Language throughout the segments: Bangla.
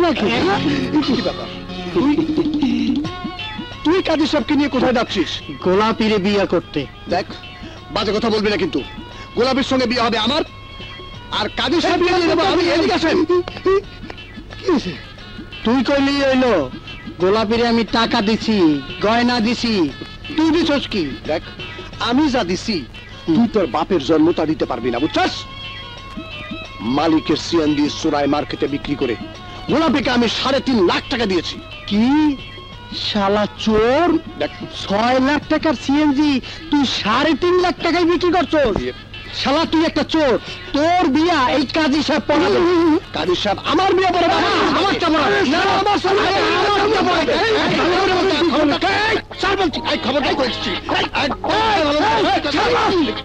নাকি? কি ব্যাপার? তুই কাজী সাহেবকে নিয়ে কোথায় যাচ্ছিস? গোলাপিরে বিয়ে করতে। দেখ, বাজে কথা বলবি না কিন্তু। গোলাপের সঙ্গে বিয়ে হবে আমার, আর কাজী সাহেবকে নিয়ে যাবো আমি। এদিকে আসেন। তুই কইলি হইলো গোলাপিরে আমি টাকা দিছি, গয়না দিছি, তুই দিছস কি? দেখ, আমি যা দিছি তুই তোর বাপের জন্মটা দিতে পারবি না, বুঝছস? মালিকের সিএনজি চোরাই মার্কেটে বিক্রি করে গোলাপিকে আমি 3.5 লাখ টাকা দিয়েছি। কি শালা চোর! দেখ, 6 লাখ টাকার সিএনজি তুই 3.5 লাখ টাকায় বিক্রি করছস? শালা তুই একটা চোর। তোর বিয়া এই কাজী সাহেব পড়াবে। কাজী সাহেব আমার বিয়ে পড়াবে? আমারটা পড়াবে না, আমার সামনে আমারটা পড়াবে। স্যার বলছি, এই খবরটাই করেছি।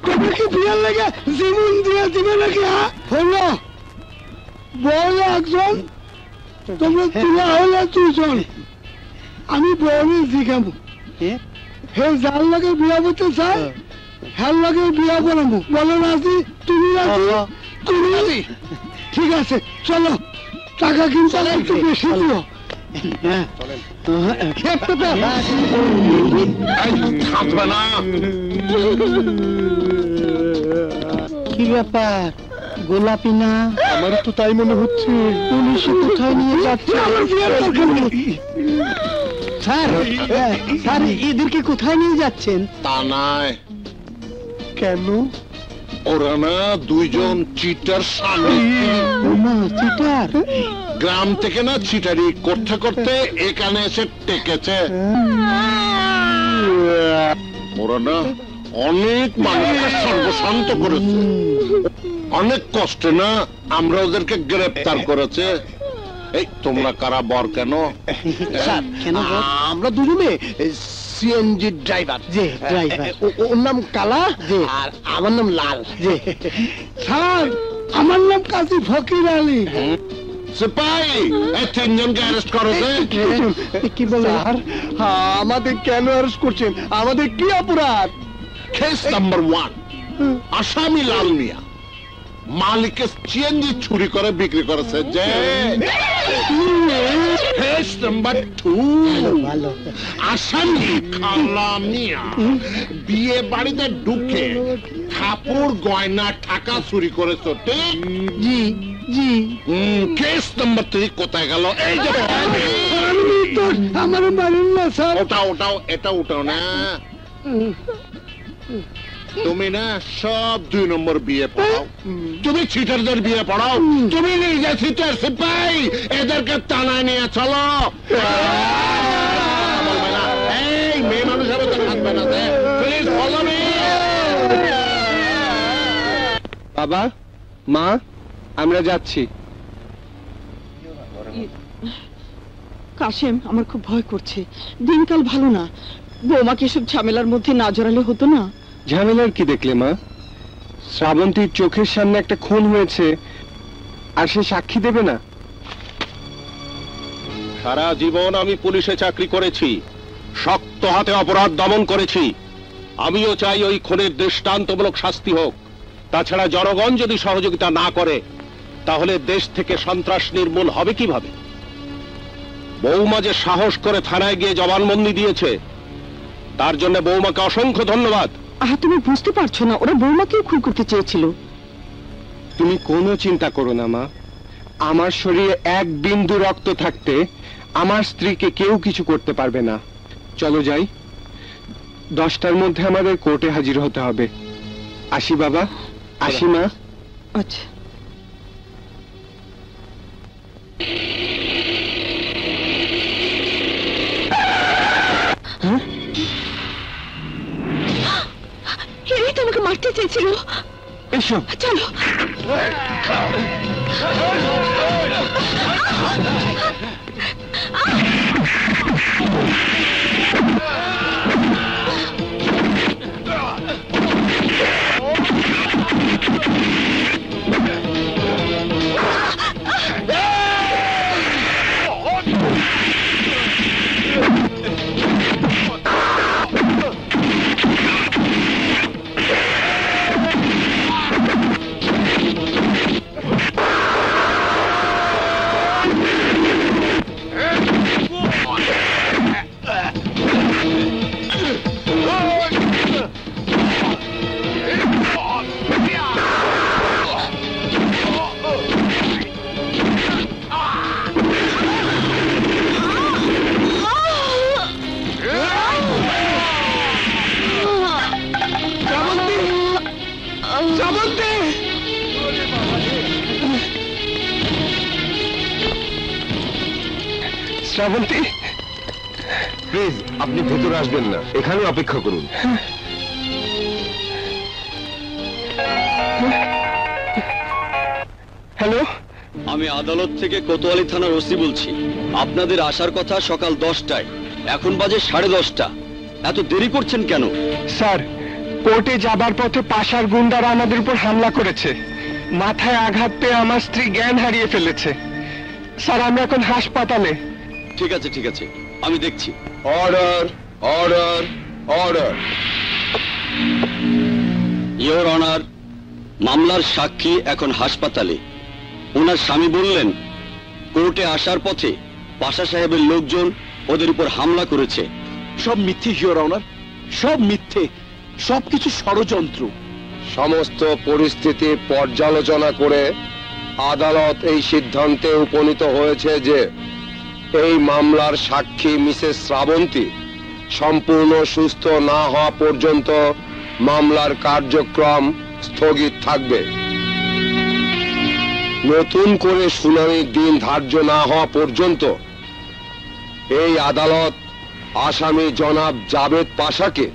তোমরা কি বিয়ের লেগে জীবন দিয়ে দিবে নাকি? হলো বল একজন, তোমরা তুলা হলে দুজন। আমি বউনি জিগাবো, হে যার লাগে বিয়া করতে চাই হ্যার লাগে বিয়া করাবো। বলো রাজি? তুমি রাজি? তুমি রাজি? ঠিক আছে, চলো। টাকা কিন্তু একটু বেশি দিও। কি ব্যাপার? গোলাপি না? আমারও তো তাই মনে হচ্ছে। পুলিশ কোথায় নিয়ে যাচ্ছে? স্যার, স্যার এদেরকে কোথায় নিয়ে যাচ্ছেন? তা নয়, কেন? ওরা না দুইজন চিটার স্বামী। চিটার? গ্রাম থেকে না চিটারি করতে করতে এখানে এসে টেকেছে। ওরা না অনেক মানুষকে সর্বশান্ত করেছে। অনেক কষ্টে না আমরা ওদেরকে গ্রেপ্তার করেছে। এই তোমরা কারা, বর কেন? স্যার, কেন? আমরা দুজনে সিএনজি ড্রাইভার। জি, ড্রাইভার। ওর নাম কালা, জি, আর আমার নাম লাল। জি। স্যার, আমার নাম কাজী ফকির আলী। সিপাহী, এই তিনজনকে অ্যারেস্ট করেছে। কি বলে? স্যার, আমাদের কেন অ্যারেস্ট করছেন? আমাদের কি অপরাধ? কেস নাম্বার 1, আসামি লাল মিয়া মালিকের সিএনজি চুরি করে বিক্রি করেছে। যে কেস নাম্বার 2, আসামি খালা মিয়া বিয়ে বাড়িতে ঢুকে কাপড় গয়না টাকা চুরি করেছে। ঠিক? জি জি। কেস নাম্বার 3 কোথায় গেল? এই যে আমার মারেন না স্যার। ওটাও এটা উঠাও না। তুমি না সব 2 নম্বর বিয়ে পড়াও। তুমি চিটারদের বিয়ে পড়াও। তুমি নিজে চিটার। সিপাহী, এদেরকে টানায় নিয়ে চলো। এই মেয়ে মানুষ হবে তো থাকবে না। Please follow me. বাবা, মা, আমরা যাচ্ছি। কাশেম, আমার খুব ভয় করছে। দিনকাল ভালো না। বৌমাকে এসব ঝামেলার মধ্যে না জড়ালে হতো না? ঝামেলার কি দেখলে মা? শ্রাবন্তীর চোখের সামনে একটা খুন হয়েছে, আর সে সাক্ষী দেবে না? সারা জীবন আমি পুলিশে চাকরি করেছি, শক্ত হাতে অপরাধ দমন করেছি। আমিও চাই ওই খুনের দৃষ্টান্তমূলক শাস্তি হোক। তাছাড়া জনগণ যদি সহযোগিতা না করে তাহলে দেশ থেকে সন্ত্রাস নির্মূল হবে কিভাবে? বৌমা যে সাহস করে থানায় গিয়ে জবানবন্দি দিয়েছে, তার জন্য বৌমাকে অসংখ্য ধন্যবাদ। আহা, তুমি বুঝতে পারছো না, ওরা বৌমাকেও খুন করতে চেয়েছিল। তুমি কোনো চিন্তা করো না মা। আমার শরীরে 1 বিন্দু রক্ত থাকতে আমার স্ত্রীকে কেউ কিছু করতে পারবে না। চলো যাই, 10টার মধ্যে আমাদের কোর্টে হাজির হতে হবে। আসি বাবা, আসি মা। আচ্ছা। এরাই তোমাকে মারতে চেয়েছিল। এসো। চলো। শ্রাবন্তী, প্লিজ আপনি ভেতরে আসবেন না, এখানে অপেক্ষা করুন। হ্যালো, আমি আদালত থেকে কোতোয়ালি থানার ওসি বলছি। আপনাদের আসার কথা সকাল 10টায়, এখন বাজে 10:30। এত দেরি করছেন কেন? স্যার, কোর্টে যাবার পথে পাশার গুন্ডারা আমাদের উপর হামলা করেছে। মাথায় আঘাত পেয়ে আমার স্ত্রী জ্ঞান হারিয়ে ফেলেছে। স্যার, আমরা এখন হাসপাতালে। ঠিক আছে ঠিক আছে, আমি দেখছি। Order, order, order. Your honour, মামলার সাক্ষী এখন হাসপাতালে। ওনার স্বামী বললেন কোর্টে আসার পথে পাশা সাহেবের লোকজন ওদের উপর হামলা করেছে। সব মিথ্যে ইওর অনার, সব মিথ্যে, সবকিছু ষড়যন্ত্র। সমস্ত পরিস্থিতি পর্যালোচনা করে আদালত এই সিদ্ধান্তে উপনীত হয়েছে যে এই মামলার সাক্ষী মিসেস শ্রাবন্তী সম্পূর্ণ সুস্থ না হওয়া পর্যন্ত মামলার কার্যক্রম স্থগিত থাকবে। নতুন করে শুনানির দিন ধার্য না হওয়া পর্যন্ত এই আদালত আসামি জনাব জাবেদ পাশাকে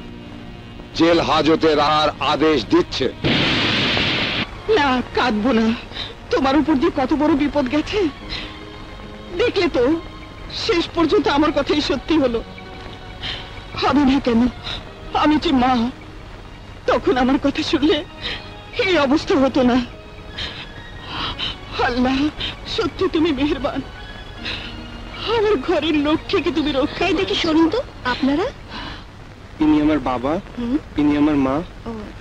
জেল হাজতে রাখার আদেশ দিচ্ছে। না, কাঁদবো না। তোমার উপর দিয়ে কত বড় বিপদ গেছে দেখলে তো। শেষ পর্যন্ত আমার কথাই সত্যি হলো। হবে না কেন? আমি যে মা, তখন আমার কথা শুনলে এই অবস্থা হতো না। আল্লাহ, সত্যি তুমি মেহেরবান। আমার ঘরের লক্ষ্মীকে তুমি রক্ষায়। দেখি শুনুন তো, আপনারা? ইনি আমার বাবা, ইনি আমার মা,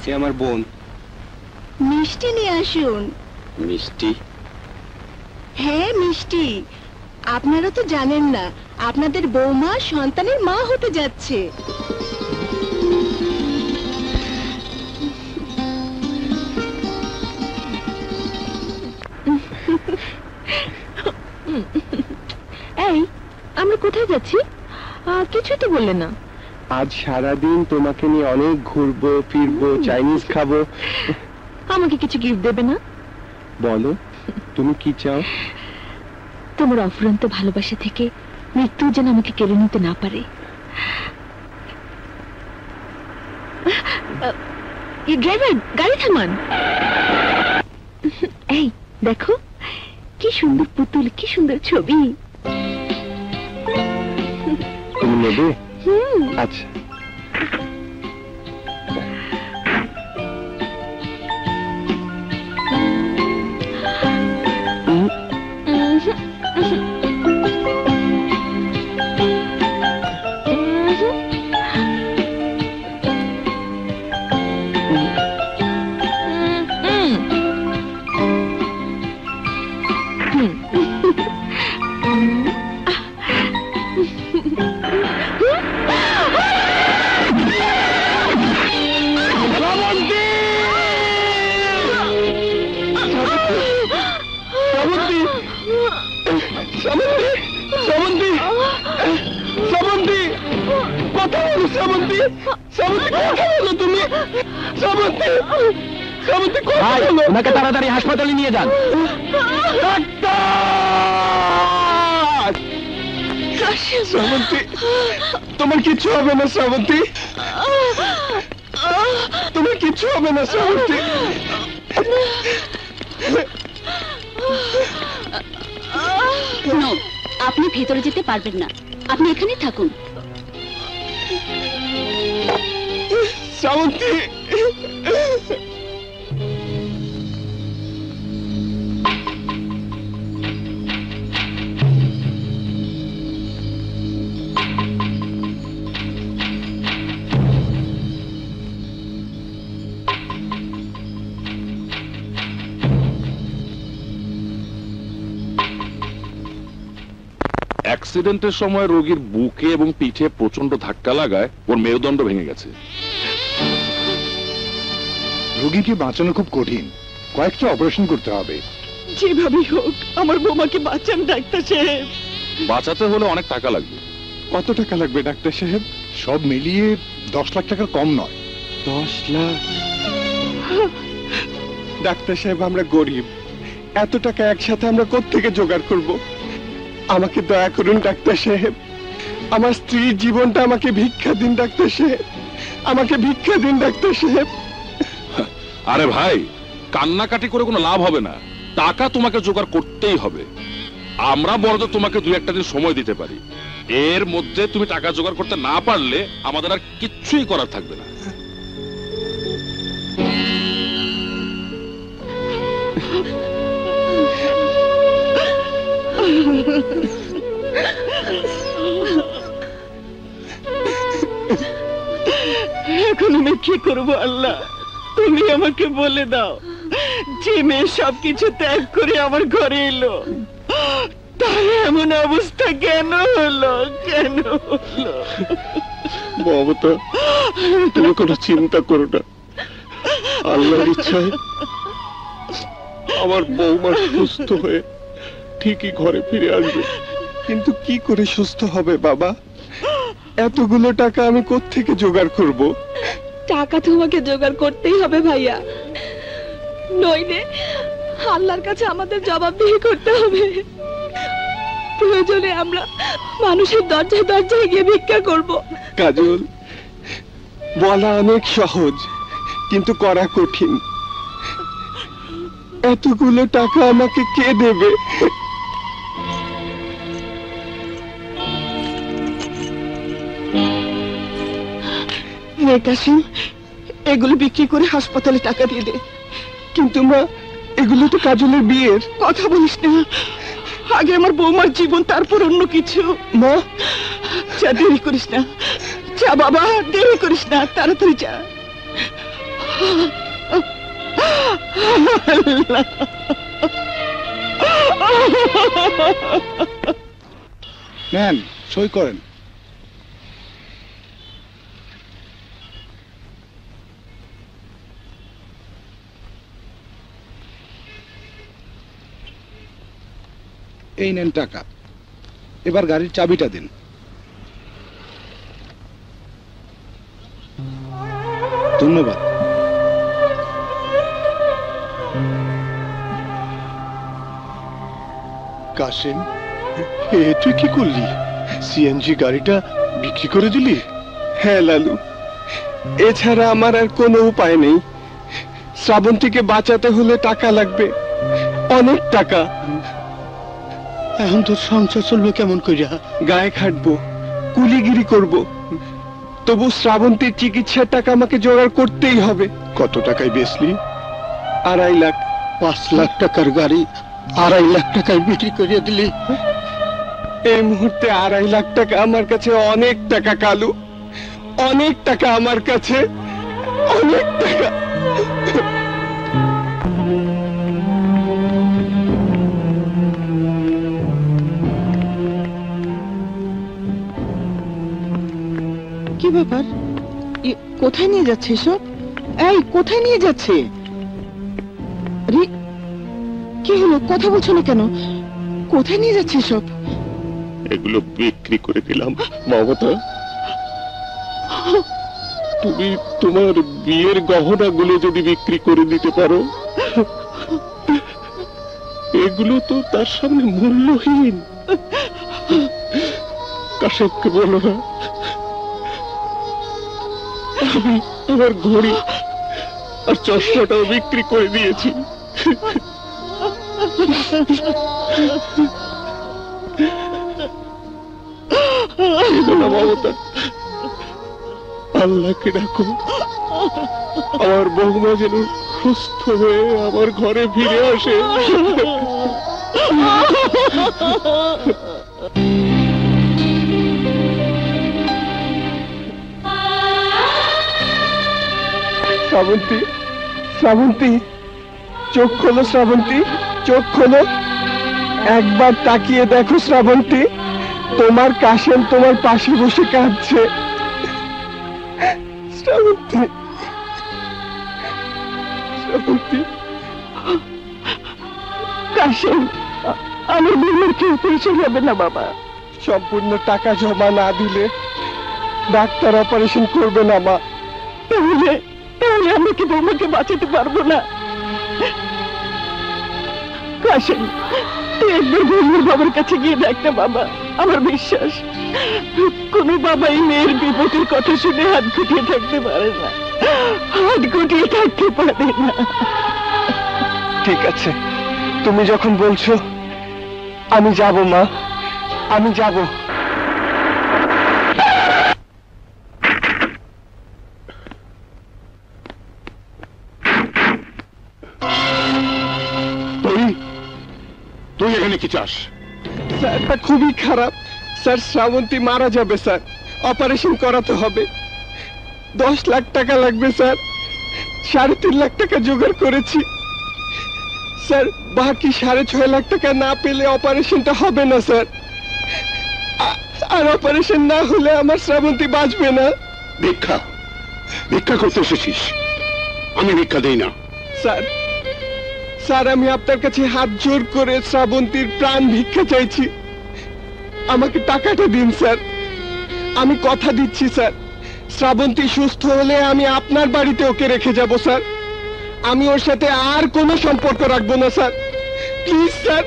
এ আমার বোন। মিষ্টি নিয়ে আসুন। মিষ্টি? হ্যাঁ, মিষ্টি। আপনারা তো জানেন না, আপনাদের বৌমা সন্তানের মা হতে যাচ্ছে। এই, আমরা কোথায় যাচ্ছি? কিছুই তো বললে না। আজ সারাদিন তোমাকে নিয়ে অনেক ঘুরবো ফিরবো, চাইনিজ খাবো। আমাকে কিছু গিফট দেবে না? বলো, তুমি কি চাও? তোমার অফুরন্ত ভালোবাসা থেকে মৃত্যু যেন আমাকে কেড়ে নিতে না পারে। ড্রাইভার, গাড়ি থামান। এই দেখো, কি সুন্দর পুতুল, কি সুন্দর ছবি। তুমি নেবে? আচ্ছা। ওনাকে তাড়াতাড়ি হাসপাতালে নিয়ে যান। শ্রাবন্তী, তোমার কিচ্ছু হবে না শ্রাবন্তী, তোমার কিচ্ছু হবে না শ্রাবন্তী। আপনি ভেতরে যেতে পারবেন না, আপনি এখানে থাকুন। শ্রাবন্তী, অ্যাক্সিডেন্টের সময় রোগীর বুকে এবং পিঠে প্রচন্ড ধাক্কা লাগায় ওর মেরুদণ্ড ভেঙে গেছে। রোগীকে বাঁচানো খুব কঠিন, কয়েকটা অপারেশন করতে হবে। যেভাবেই হোক আমার বৌমাকে বাঁচান ডাক্তার সাহেব। বাঁচাতে হলে অনেক টাকা লাগবে। কত টাকা লাগবে ডাক্তার সাহেব? সব মিলিয়ে 10 লাখ টাকা কম নয়। 10 লাখ? ডাক্তার সাহেব আমরা গরিব, এত টাকা একসাথে আমরা কোত্থেকে জোগাড় করব? আমাকে দয়া করুন ডাক্তার সাহেব, আমার স্ত্রীর জীবনটা আমাকে ভিক্ষা দিন ডাক্তার সাহেব, আমাকে ভিক্ষা দিন ডাক্তার সাহেব। আরে ভাই, কান্নাকাটি করে কোনো লাভ হবে না, টাকা তোমাকে জোগাড় করতেই হবে। আমরা বড় তোমাকে 2-1 দিন সময় দিতে পারি, এর মধ্যে তুমি টাকা জোগাড় করতে না পারলে আমাদের আর কিচ্ছুই করার থাকবে না। এখন আমি কি করবো আল্লাহ, তুমি আমাকে বলে দাও। যে মেয়ে সবকিছু ত্যাগ করে আমার ঘরে এলো, তার এমন অবস্থা কেন হলো, কেন হলো? মমতা, তুমি কোনো চিন্তা করো না, আল্লাহর ইচ্ছায় আমার বৌমা সুস্থ হয়ে ঠিকই ঘরে ফিরে আসবে। কিন্তু কি করে সুস্থ হবে বাবা? এতগুলো টাকা আমি কোত্থেকে জোগাড় করব? টাকা তোমাকে জোগাড় করতেই হবে ভাইয়া, নইলে আল্লাহর কাছে আমাদের জবাবদিহি করতে হবে। প্রয়োজনে আমরা মানুষের দরজায় দরজায় গিয়ে ভিক্ষা করব। কাজল, বলা অনেক সহজ কিন্তু করা কঠিন। এতগুলো টাকা আমাকে কে দেবে? কাসিম, এগুলো বিক্রি করে হাসপাতালে টাকা দিয়ে দে। কিন্তু মা, এগুলো তো কাজলের বিয়ের। কথা বলিস না, আগে আমার বৌমার জীবন, তারপর অন্য কিছু। মা, যা, দেরি করিস না, যা বাবা, দেরি করিস না, তাড়াতাড়ি যা। নেন, সই করেন। এই নেন টাকা, এবার গাড়ির চাবিটা দিন। ধন্যবাদ। কাসেম, তুই কি করলি? সিএনজি গাড়িটা বিক্রি করে দিলি? হ্যাঁ লালু, এছাড়া আমার আর কোনো উপায় নেই। শ্রাবন্তীকে বাঁচাতে হলে টাকা লাগবে, অনেক টাকা। এখন তোর সংসার চলবে কেমন করিয়া? গায়ে খাটবো, কুলিগিরি করব, তবু শ্রাবন্তীর চিকিৎসার টাকা আমাকে জোগাড় করতেই হবে। কত টাকায় বেচলি? 2.5 লাখ। 5 লাখ টাকার গাড়ি 2.5 লাখ টাকায় বিক্রি করিয়া দিলি? এই মুহূর্তে 2.5 লাখ টাকা আমার কাছে অনেক টাকা কালু, অনেক টাকা আমার কাছে, অনেক টাকা। কি ব্যাপার? কোথায় নিয়ে যাচ্ছে সব? এই, কোথায় নিয়ে যাচ্ছে? কি হলো, কথা বলছো না কেন? কোথায় নিয়ে যাচ্ছে সব? এগুলো বিক্রি করে দিলাম মমতা। তুমি তোমার বিয়ের গহনাগুলো যদি বিক্রি করে দিতে পারো, এগুলো তো তার সামনে মূল্যহীন। কাশেমকে বলো না আমি আমার ঘড়ি আর চশমাটাও বিক্রি করে দিয়েছি। মমতা, আল্লাহকে ডাকো, আমার বৌমা যেন সুস্থ হয়ে আমার ঘরে ফিরে আসে। শ্রাবন্তী, শ্রাবন্তী, চোখ খোলো শ্রাবন্তী, চোখ খোলো, একবার তাকিয়ে দেখো শ্রাবন্তী, তোমার কাশেম তোমার পাশে বসে কাঁদছে। শ্রাবন্তী, শ্রাবন্তী। কাশেম, আমার বৌমার কেউ পরিচয় হবে না বাবা। সম্পূর্ণ টাকা জমা না দিলে ডাক্তার অপারেশন করবে না মা। তাহলে তাহলে আমি কি বৌমাকে বাঁচাতে পারবো না? কাশেম, তুই একবার ভূমির বাবার কাছে গিয়ে দেখ না বাবা। আমার বিশ্বাস কোনো বাবাই মেয়ের বিপদের কথা শুনে হাত গুটিয়ে থাকতে পারে না, হাত গুটিয়ে থাকতে পারে না। ঠিক আছে, তুমি যখন বলছো আমি যাব মা, আমি যাব। তুই এখানে কি চাস? স্যারটা খুবই খারাপ স্যার, শ্রাবন্তী মারা যাবে স্যার, অপারেশন করাতে হবে। 10 লাখ টাকা লাগবে স্যার, 3.5 লাখ টাকা জোগাড় করেছি স্যার, বাকি 6.5 লাখ টাকা না পেলে অপারেশনটা হবে না স্যার। আর অপারেশন না হলে আমার শ্রাবন্তী বাঁচবে না। ভিক্ষা ভিক্ষা করতে এসেছিস? আমি ভিক্ষা দেই না। স্যার স্যার, আমি আপনার কাছে হাত জোর করে শ্রাবন্তীর প্রাণ ভিক্ষা চাইছি, আমাকে টাকাটা দিন স্যার। আমি কথা দিচ্ছি স্যার, শ্রাবন্তী সুস্থ হলে আমি আপনার বাড়িতে ওকে রেখে যাব স্যার। আমি ওর সাথে আর কোনো সম্পর্ক রাখবো না স্যার। প্লিজ স্যার,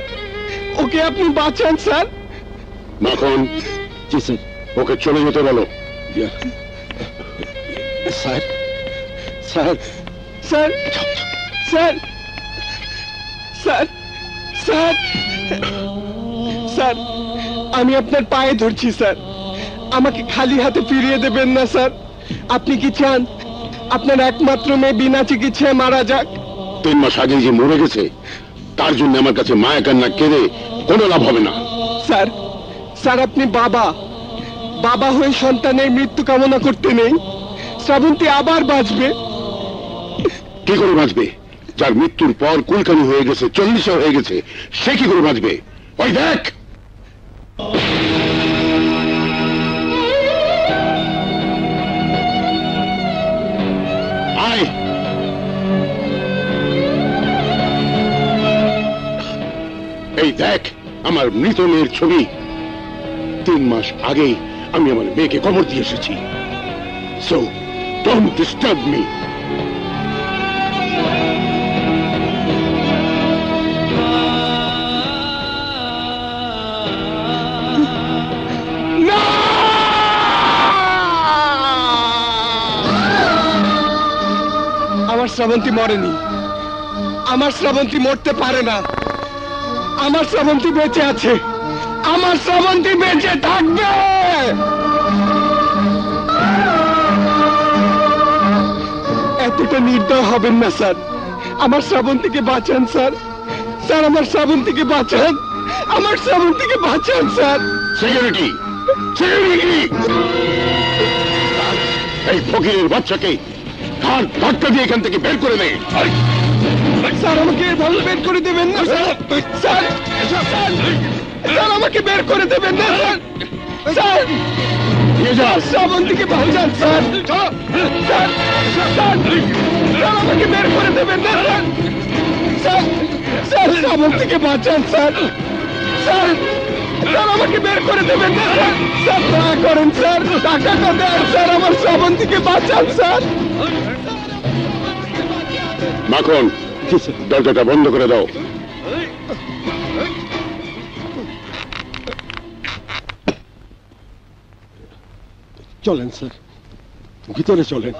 ওকে আপনি বাঁচান স্যার। মাখন, জি স্যার, ওকে চলে যেতে বলো। Sir sir sir sir sir sir sir, আমি আপনার পায়ে ধরছি স্যার, আমাকে খালি হাতে ফিরিয়ে দেবেন না স্যার। আপনি কি চান আপনার একমাত্র মেয়ে বিনা চিকিৎসায় মারা যাক? 3 মাস আগে যে মরে গেছে তার জন্য আমার কাছে মায়া কান্না কেঁদে কোনো লাভ হবে না। স্যার স্যার, আপনি বাবা, বাবা হয়ে সন্তানের মৃত্যু কামনা করতে নেই। শ্রাবন্তী আবার বাঁচবে। কি করে বাঁচবে? যার মৃত্যুর পর কুলকানি হয়ে গেছে, 40 হয়ে গেছে, সে কি করে বাঁচবে? ওই দেখ, আয়। এই দেখ আমার মৃত মেয়ের ছবি। 3 মাস আগেই আমি আমার মেয়েকে কবর দিয়ে এসেছি। So don't disturb me. আমার শ্রাবন্তী মরেনি, আমার শ্রাবন্তী মরতে পারে না, আমার শ্রাবন্তী বেঁচে আছে, আমার শ্রাবন্তী বেঁচে থাকবে। এতটা নির্দয় হবেন না স্যার, আমার শ্রাবন্তীকে বাঁচান স্যার। স্যার, আমার শ্রাবন্তীকে বাঁচান, আমার শ্রাবন্তীকে বাঁচান স্যার। Security, security! এই ফকিরের বাচ্চাকে ঘাড় ধাক্কা দিয়ে এখান থেকে বের করে নেই। স্যার, আমাকে এভাবে বের করে দেবেন না স্যার। স্যার স্যার, আমাকে বের করে দেবেন না স্যার। স্যার, শ্রাবন্তীকে বাঁচান স্যার। স্যার স্যার, আমাকে বের করে দেবেন না স্যার। স্যার স্যার, শ্রাবন্তীকে বাঁচান স্যার। স্যার স্যার, আমাকে বের করে দেবেন না স্যার। স্যার, দয়া করেন স্যার, টাকাটা দেন স্যার, আমার শ্রাবন্তীকে বাঁচান স্যার। মাখন, দরজাটা বন্ধ করে দাও। চলেন স্যার, ভিতরে চলেন।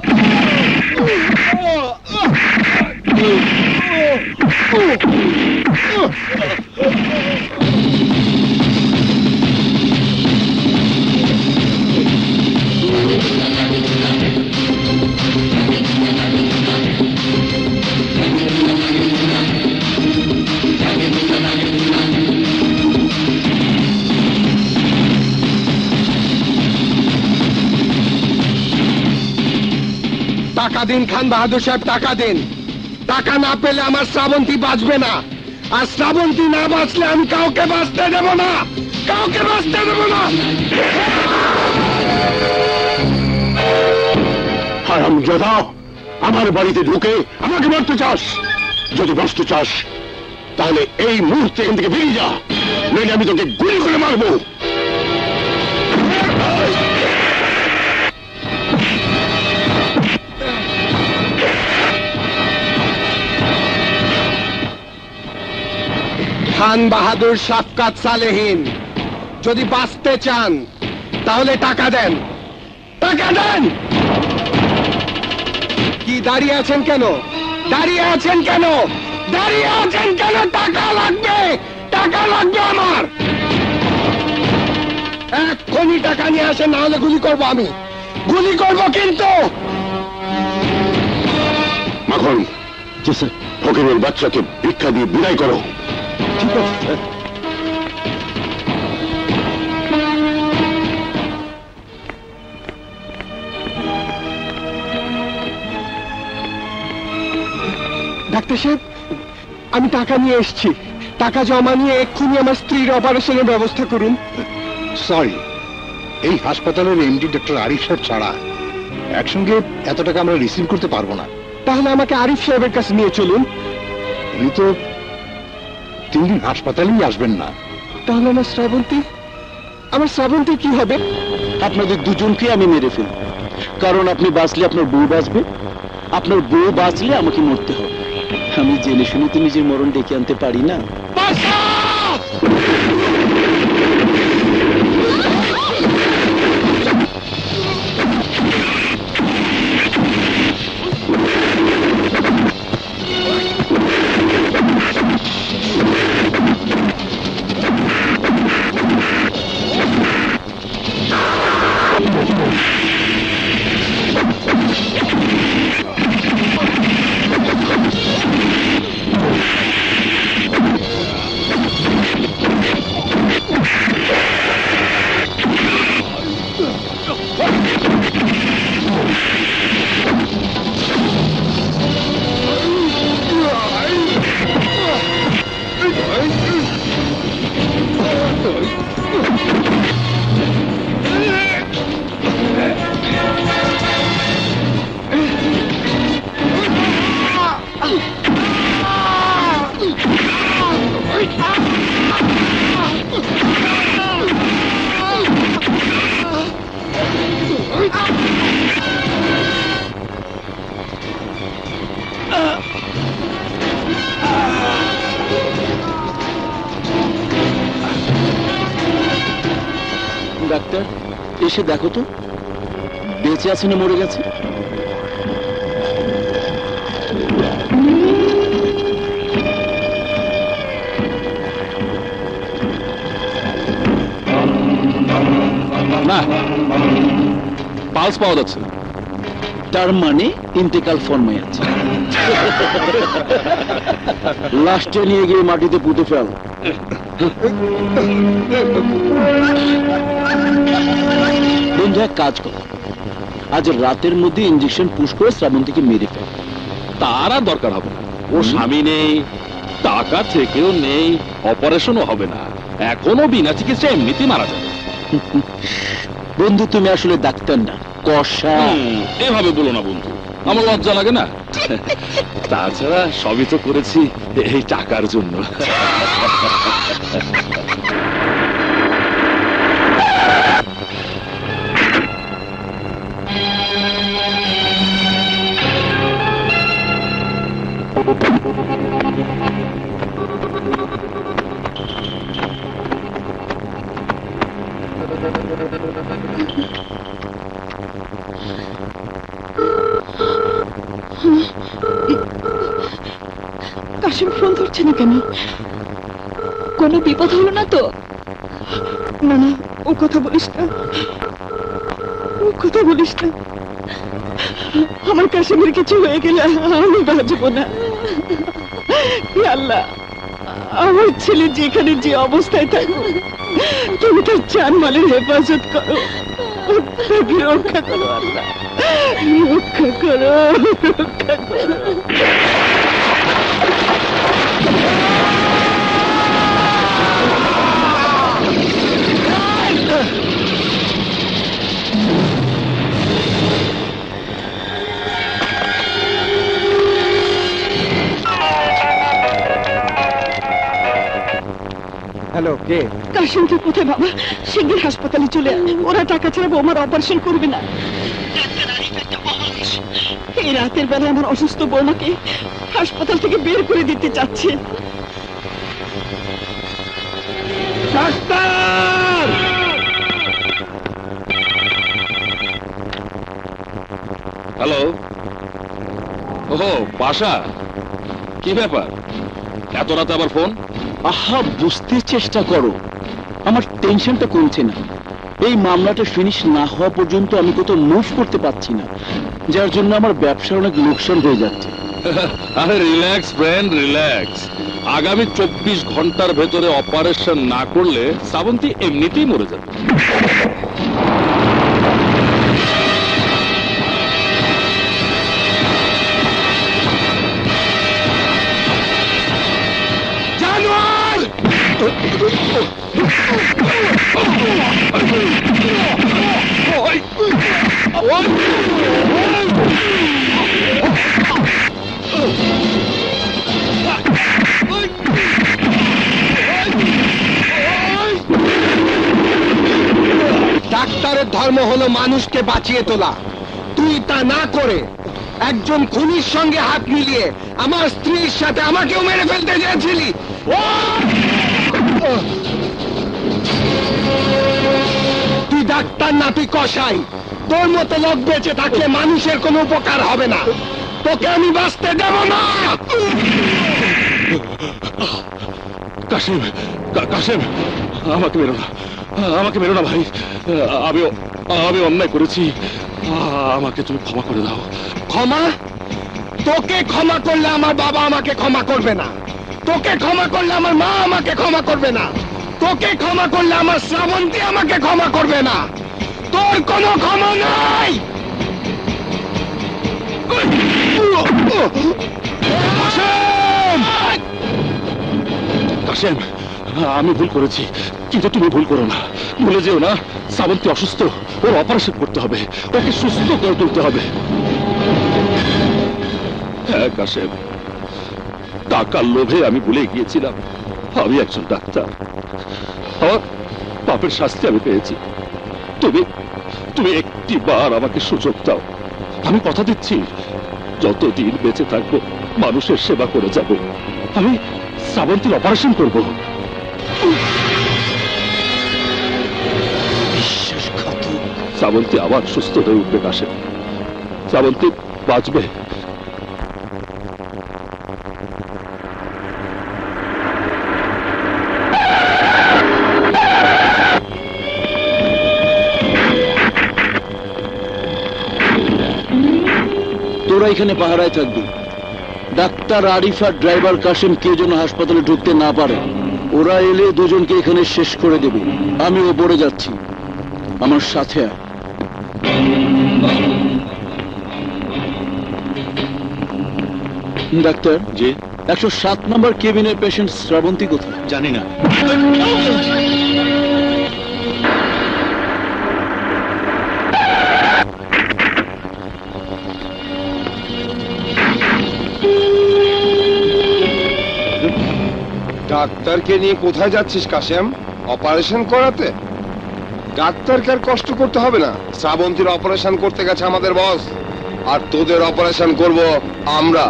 টাকা দিন খান বাহাদুর সাহেব, টাকা দিন। টাকা না পেলে আমার শ্রাবন্তী বাঁচবে না, আর শ্রাবন্তী না বাঁচলে আমি কাউকে বাঁচতে দেব না, কাউকে বাঁচতে দেব না। হারামজাদা, আমার বাড়িতে ঢুকে আমাকে মারতে চাস? যদি বাঁচতে চাস তাহলে এই মুহূর্তে এখান থেকে বেরিয়ে যা, নইলে আমি তোকে গুলি করে মারবো। খান বাহাদুর শাফকাত সালেহীন, যদি বাঁচতে চান তাহলে টাকা দেন, টাকা দেন। কি দাঁড়িয়ে আছেন কেন? দাঁড়িয়ে আছেন কেন? দাঁড়িয়ে আছেন কেন? টাকা লাগবে, টাকা লাগবে আমার। এক্ষুনি টাকা নিয়ে আসেন, না হলে গুলি করবো আমি, গুলি করবো কিন্তু। মাখন, ফকিরের বাচ্চাকে ভিক্ষা দিয়ে বিদায় করো। ঠিক আছে স্যার। ডাক্তার সাহেব, আমি টাকা নিয়ে এসেছি। টাকা জমা নিয়ে এক্ষুনি আমার স্ত্রীর অপারেশনের ব্যবস্থা করুন। সরি, এই হাসপাতালের এমডি ডক্টর আরিফ সাহেব ছাড়া একসঙ্গে এত টাকা আমরা রিসিভ করতে পারবো না। তাহলে আমাকে আরিফ সাহেবের কাছে নিয়ে চলুন। উনি তো 3 দিন হাসপাতালেই আসবেন না। তাহলে আমার শ্রাবন্তী কি হবে? আপনাদের দুজনকে আমি মেরে ফেলব, কারণ আপনি বাঁচলে আপনার বউ বাঁচবে, আপনার বউ বাঁচলে আমাকে মরতে হবে। আমি জেনে শুনে তো নিজের মরণ ডেকে আনতে পারি না। ডাক্তার, এসে দেখো তো বেঁচে আছে না মরে গেছে। না, পালস পাওয়া যাচ্ছে না। তার মানে ইন্তেকাল ফর্মে আছে। লাস্টে নিয়ে গিয়ে মাটিতে পুঁতে ফেল। বন্ধু, এক কাজ কর, আজ রাতের মধ্যে ইঞ্জেকশন পুশ করে শ্রাবন্তীকে মেরে ফেল। তার আর দরকার হবে না। ও স্বামী নেই, টাকা থেকেও নেই, অপারেশনও হবে না, এখনো বিনা চিকিৎসা এমনিতেই মারা যাবে। বন্ধু, তুমি আসলে ডাক্তার না, কষা। এভাবে বলো না বন্ধু, আমার লজ্জা লাগে না। তাছাড়া সবই তো করেছি এই টাকার জন্য। কাশিম ফোন ধরছে না কেন? কোনো বিপদ হলো না তো? না না, ও কথা বলিস না, ও কথা বলিস না। আমার কাশিমের কিছু হয়ে গেলে আমি বাঁচবো না। হে আল্লাহ, আমার ছেলে যেখানে যে অবস্থায় থাকুক, তুমি তার জানমালের হেফাজত করো, তাকে রক্ষা করো আল্লাহ, রক্ষা করো, রক্ষা করো। হ্যালো, কে? কাশিম, তুই কোথায় বাবা? শিগগির হাসপাতালে চলে আয়, ওরা টাকা ছাড়া বৌমার অপারেশন করবে না। এই রাতের বেলায় আমার অসুস্থ বৌমাকে হাসপাতাল থেকে বের করে দিতে চাচ্ছে। পাশা, কি ব্যাপার এত রাতে আবার ফোন? আহা, বুঝতে চেষ্টা করো, আমার টেনশনটা কমছে না। এই মামলাটা ফিনিশ না হওয়া পর্যন্ত আমি কোথাও মুভ করতে পারছি না, যার জন্য আমার ব্যবসার অনেক লোকসান হয়ে যাচ্ছে। আরে রিল্যাক্স ফ্রেন্ড, রিল্যাক্স। আগামী 24 ঘন্টার ভেতরে অপারেশন না করলে শ্রাবন্তী এমনিতেই মরে যাবে। ডাক্তারের ধর্ম হলো মানুষকে বাঁচিয়ে তোলা। তুই তা না করে একজন খুনির সঙ্গে হাত মিলিয়ে আমার স্ত্রীর সাথে আমাকেও মেরে ফেলতে চেয়েছিলি। তুই ডাক্তার না, তুই কসাই। তোর মতো লোক বেঁচে থাকলে মানুষের কোনো উপকার হবে না। তোকে আমি বাঁচতে দেব না। কাশেম, কাশেম, আমাকে মেরো না, আমাকে মেরো না ভাই। আমি অন্যায় করেছি, আমাকে তুমি ক্ষমা করে দাও। ক্ষমা? তোকে ক্ষমা করলে আমার বাবা আমাকে ক্ষমা করবে না। তোকে ক্ষমা করলে আমার মা আমাকে ক্ষমা করবে না। তোকে ক্ষমা করলে আমার শ্রাবন্তী আমাকে ক্ষমা করবে না। তোর কোনো ক্ষমা নাই। কাশেম, আমি ভুল করেছি, কিন্তু তুমি ভুল করো না। ভুলে যেও না, শ্রাবন্তী অসুস্থ, ওর অপারেশন করতে হবে, ওকে সুস্থ করে তুলতে হবে। হ্যাঁ কাশেম, টাকার লোভে আমি ভুলে গিয়েছিলাম আমি একজন ডাক্তার। আমার পাপের শাস্তি আমি পেয়েছি। তুমি একটি বার আমাকে সুযোগ দাও। আমি কথা দিচ্ছি, যতদিন বেঁচে থাকবো মানুষের সেবা করে যাব। আমি শ্রাবন্তীর অপারেশন করব। শ্রাবন্তী আবার সুস্থ হয়ে উঠবে কাশেম, শ্রাবন্তী বাঁচবে। তোরা এখানে পাহারায় থাকবি। ডাক্তার আরিফ আর ড্রাইভার কাশেম কেউ যেন হাসপাতালে ঢুকতে না পারে। ওরা এলে দুজনকে এখানে শেষ করে দেবে। আমি ওপরে যাচ্ছি, আমার সাথে আয়। ডাক্তার জি, 107 নম্বর কেবিনের পেশেন্ট শ্রাবন্তী কোথায়? জানি না। ডাক্তারকে নিয়ে কোথায় যাচ্ছিস কাশেম? অপারেশন করাতে? ডাক্তারকে আর কষ্ট করতে হবে না। শ্রাবন্তীর অপারেশন করতে গেছে আমাদের বস, আর তোদের অপারেশন করব আমরা।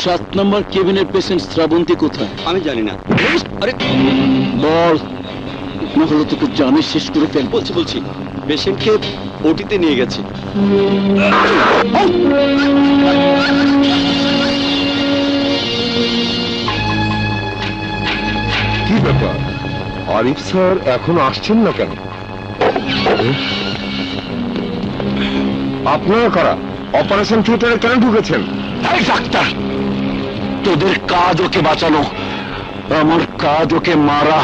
সাত নম্বর কেবিনের পেশেন্ট শ্রাবন্তী কোথায়? আমি জানি না। আরে বল, না হলে তোকে জানে শেষ করে ফেল। বলছি পেশেন্টকে ওটিতে নিয়ে গেছে। কি ব্যাপার, আরিফ স্যার এখনো আসছেন না কেন? আপনারা কারা? অপারেশন থিয়েটারে কেন ঢুকেছেন? ডাক্তার, তোদের কাজ ওকে বাঁচানো, আমার কাজ ওকে মারা।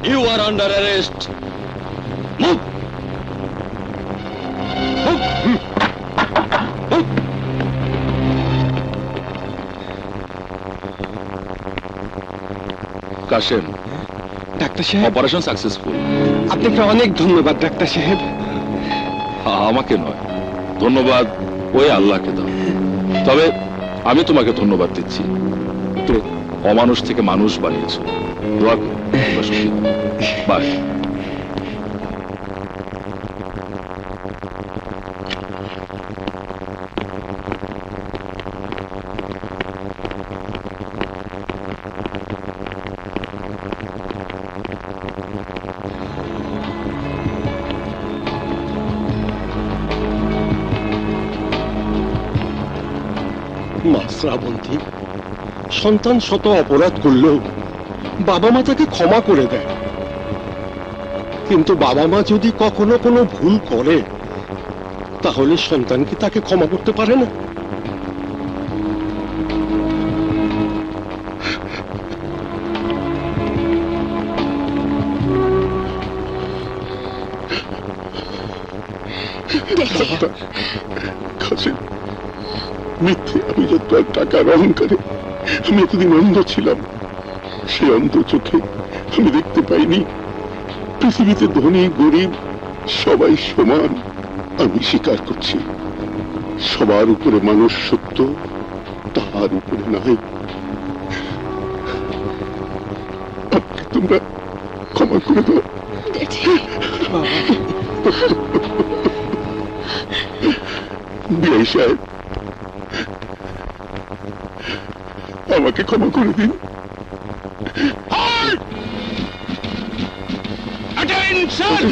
You are under arrest. Move. Kashem, ডাক্তার সাহেব, অপারেশন সাকসেসফুল। আপনাকে অনেক ধন্যবাদ ডাক্তার সাহেব। আমাকে নয়, ধন্যবাদ ওই আল্লাহকে দাও। তবে আমি তোমাকে ধন্যবাদ দিচ্ছি, তো অমানুষ থেকে মানুষ বানিয়েছো। দোয়া করো, তোমরা সুখী হও। বাই। মা শ্রাবন্তী, সন্তান শত অপরাধ করলেও বাবা মা তাকে ক্ষমা করে দেয়, কিন্তু বাবা মা যদি কখনো কোনো ভুল করে তাহলে সন্তান কি তাকে ক্ষমা করতে পারে না? মিথ্যে আভিজাত্য আর টাকার অহংকারে আমি এতদিন অন্ধ ছিলাম। সে অন্ধ চোখে আমি দেখতে পাইনি পৃথিবীতে ধনী গরিব সবাই সমান। আমি স্বীকার করছি, সবার উপরে মানুষ সত্য, তাহার উপরে নাই। আমাকে তোমরা ক্ষমা করে দাও। বিআই সাহেব, আমাকে ক্ষমা করে দিন। Attention!